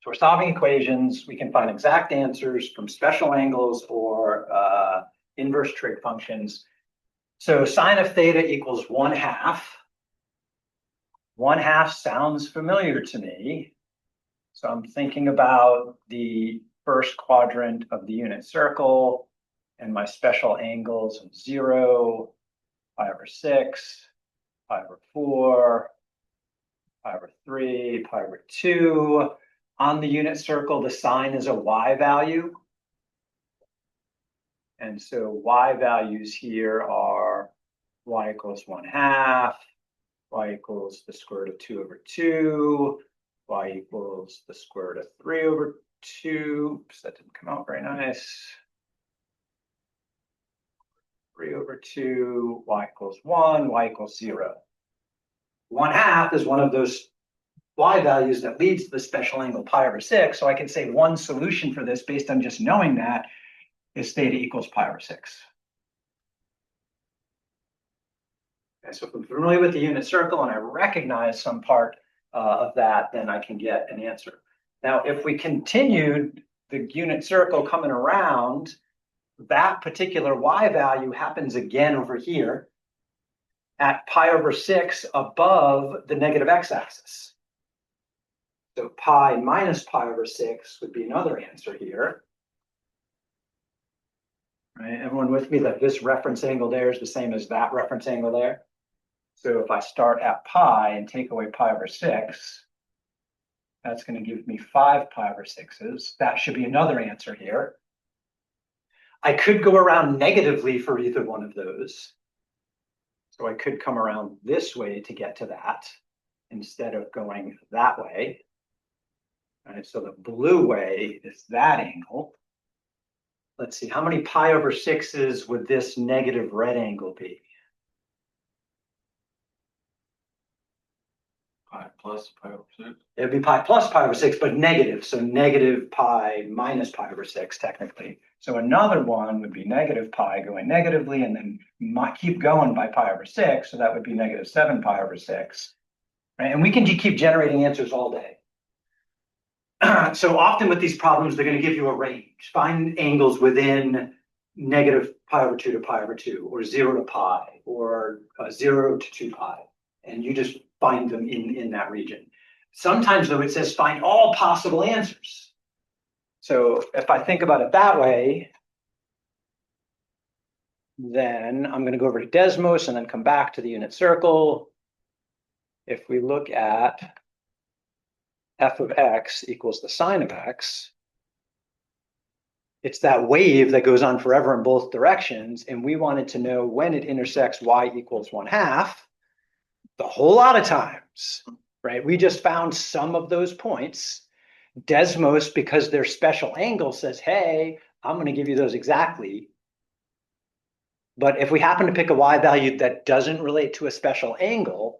So we're solving equations. We can find exact answers from special angles or inverse trig functions. So sine of theta equals 1/2. 1/2 sounds familiar to me. So I'm thinking about the first quadrant of the unit circle and my special angles of 0, pi/6, pi/4, pi/3, pi/2. On the unit circle, the sine is a y value. And so y values here are y equals 1/2, y equals the square root of 2/2, y equals the square root of 3/2. Oops, that didn't come out very nice. 3/2, y equals 1, y equals 0. 1/2 is one of those y values that leads to the special angle pi/6. So I can say one solution for this based on just knowing that is theta equals pi/6. Okay, so if I'm familiar with the unit circle and I recognize some part of that, then I can get an answer. Now, if we continued the unit circle coming around, that particular y value happens again over here at pi/6 above the negative x-axis. So pi minus pi/6 would be another answer here. Right? Everyone with me that this reference angle there is the same as that reference angle there? So if I start at pi and take away pi/6, that's going to give me 5 pi/6s. That should be another answer here. I could go around negatively for either one of those. So I could come around this way to get to that instead of going that way. All right, so the blue way is that angle. Let's see, how many pi/6s would this negative red angle be? Pi plus pi/6. It would be pi plus pi/6, but negative. So negative pi minus pi/6, technically. So another one would be negative pi going negatively, and then keep going by pi/6. So that would be negative 7 pi/6. Right? And we can keep generating answers all day. So often with these problems, they're going to give you a range. Find angles within negative pi/2 to pi/2, or 0 to pi, or 0 to 2 pi. And you just find them in that region. Sometimes, though, it says find all possible answers. So if I think about it that way, then I'm going to go over to Desmos and then come back to the unit circle. If we look at f of x equals the sine of x, it's that wave that goes on forever in both directions. And we wanted to know when it intersects y equals 1/2. A whole lot of times, right? We just found some of those points. Desmos, because their special angle says, hey, I'm going to give you those exactly. But if we happen to pick a y value that doesn't relate to a special angle,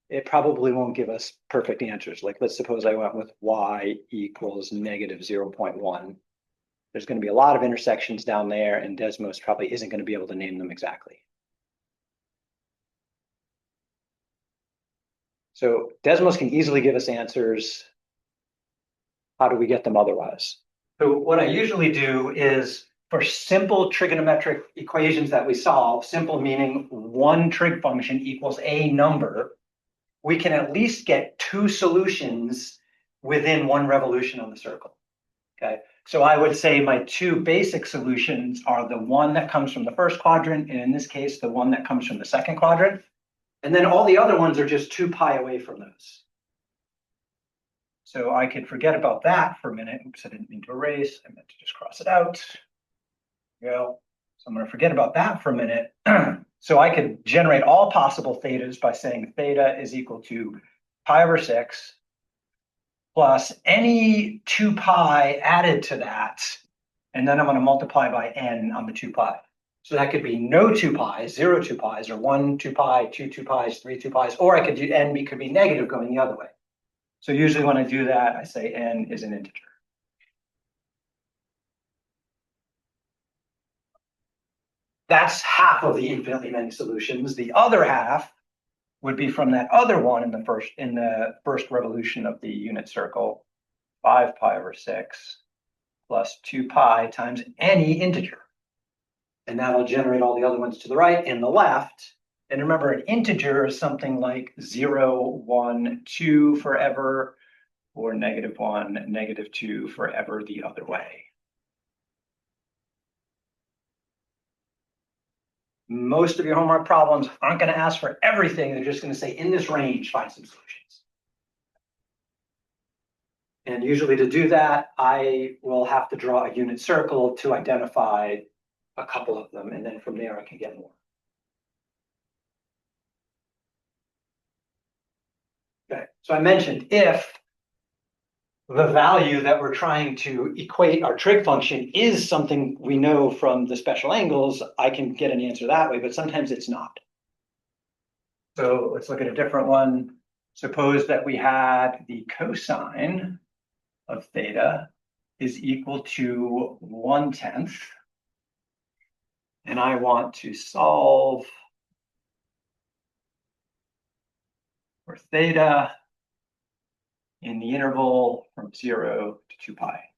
it probably won't give us perfect answers. Like, let's suppose I went with y equals negative 0.1. There's going to be a lot of intersections down there, and Desmos probably isn't going to be able to name them exactly. So Desmos can easily give us answers. How do we get them otherwise? So what I usually do is, for simple trigonometric equations that we solve, simple meaning one trig function equals a number, we can at least get 2 solutions within 1 revolution on the circle. Okay, so I would say my 2 basic solutions are the one that comes from the first quadrant, and in this case, the one that comes from the second quadrant. And then all the other ones are just 2 pi away from those. So I could forget about that for a minute. Oops, I didn't mean to erase. I meant to just cross it out. There you go. So I'm going to forget about that for a minute. So I could generate all possible thetas by saying theta is equal to pi/6 plus any 2 pi added to that. And then I'm going to multiply by n on the 2 pi. So that could be no 2 pi's, 0 2 pi's, or 1 2 pi, 2 2 pi's, 3 2 pi's, or I could do n could be negative going the other way. So usually when I do that, I say n is an integer. That's half of the infinitely many solutions. The other half would be from that other one in the first revolution of the unit circle. 5 pi over 6 plus 2 pi times any integer. And that'll generate all the other ones to the right and the left. And remember, an integer is something like 0, 1, 2 forever, or -1, -2 forever the other way. Most of your homework problems aren't going to ask for everything. They're just going to say, in this range, find some solutions. And usually to do that, I will have to draw a unit circle to identify a couple of them. And then from there, I can get more. Okay, so I mentioned if the value that we're trying to equate our trig function is something we know from the special angles, I can get an answer that way, but sometimes it's not. So let's look at a different one. Suppose that we had the cosine of theta is equal to 1/10. And I want to solve for theta in the interval from 0 to 2 pi.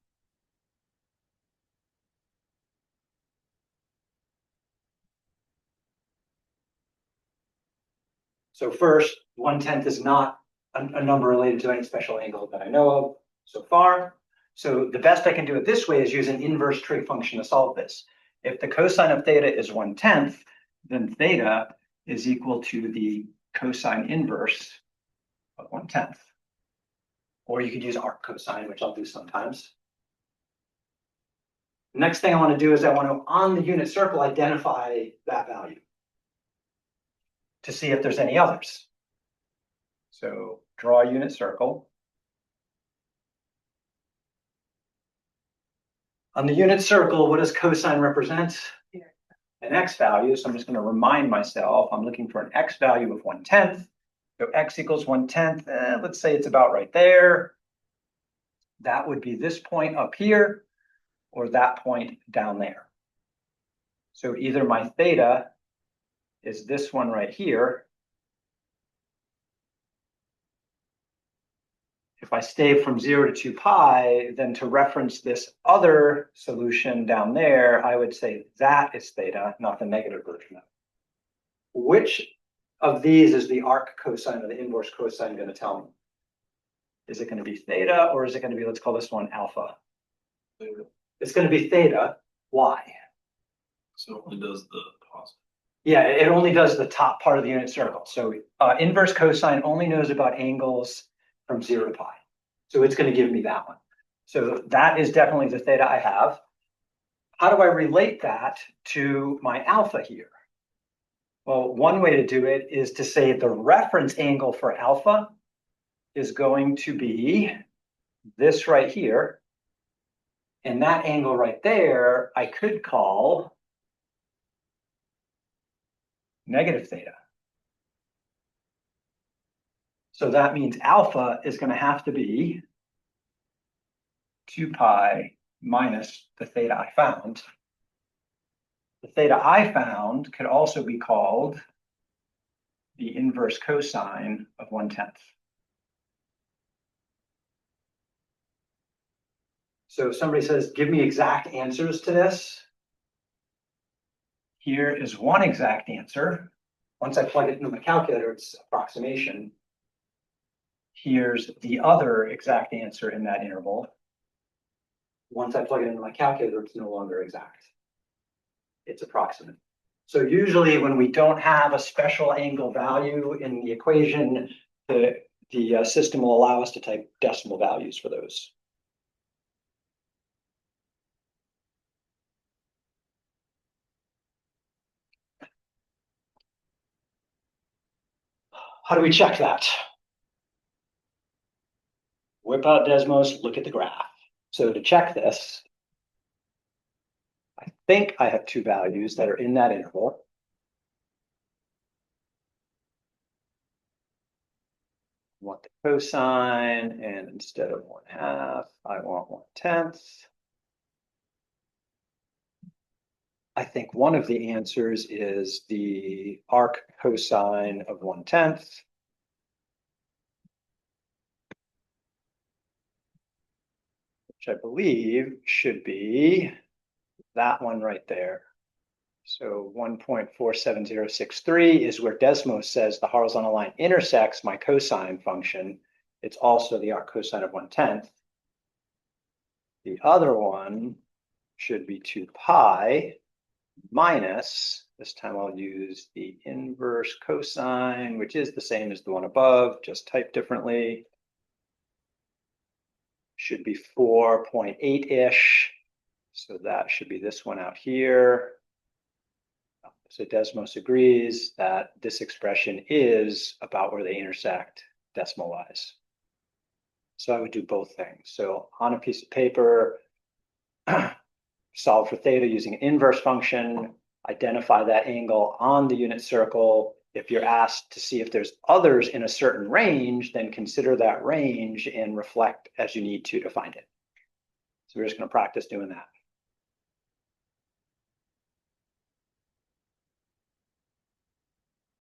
So first, 1/10 is not a number related to any special angle that I know of so far. So the best I can do it this way is use an inverse trig function to solve this. If the cosine of theta is 1/10, then theta is equal to the cosine inverse of 1/10. Or you could use arc cosine, which I'll do sometimes. The next thing I want to do is I want to, on the unit circle, identify that value to see if there's any others. So draw a unit circle. On the unit circle, what does cosine represent? An x value. So I'm just going to remind myself I'm looking for an x value of 1/10. So x equals 1/10. Let's say it's about right there. That would be this point up here or that point down there. So either my theta is this one right here. If I stay from 0 to 2 pi, then to reference this other solution down there, I would say that is theta, not the negative version of it. Which of these is the arc cosine or the inverse cosine going to tell me? Is it going to be theta or is it going to be, let's call this one alpha? It's going to be theta. Why? So it only does the positive. Yeah, it only does the top part of the unit circle. So inverse cosine only knows about angles from 0 to pi. So it's going to give me that one. So that is definitely the theta I have. How do I relate that to my alpha here? Well, one way to do it is to say the reference angle for alpha is going to be this right here. And that angle right there, I could call negative theta. So that means alpha is going to have to be 2 pi minus the theta I found. The theta I found could also be called the inverse cosine of 1/10. So if somebody says, give me exact answers to this, here is one exact answer. Once I plug it into my calculator, it's approximation. Here's the other exact answer in that interval. Once I plug it into my calculator, it's no longer exact. It's approximate. So usually when we don't have a special angle value in the equation, the system will allow us to type decimal values for those. How do we check that? Whip out Desmos, look at the graph. So to check this, I think I have two values that are in that interval. I want the cosine, and instead of 1/2, I want 1/10. I think one of the answers is the arc cosine of 1/10. which I believe should be that one right there. So 1.47063 is where Desmos says the horizontal line intersects my cosine function. It's also the arc cosine of 1/10. The other one should be 2 pi minus, this time I'll use the inverse cosine, which is the same as the one above, just typed differently. Should be 4.8-ish. So that should be this one out here. So Desmos agrees that this expression is about where they intersect decimal wise. So I would do both things. So on a piece of paper, solve for theta using an inverse function, identify that angle on the unit circle. If you're asked to see if there's others in a certain range, then consider that range and reflect as you need to find it. So we're just going to practice doing that.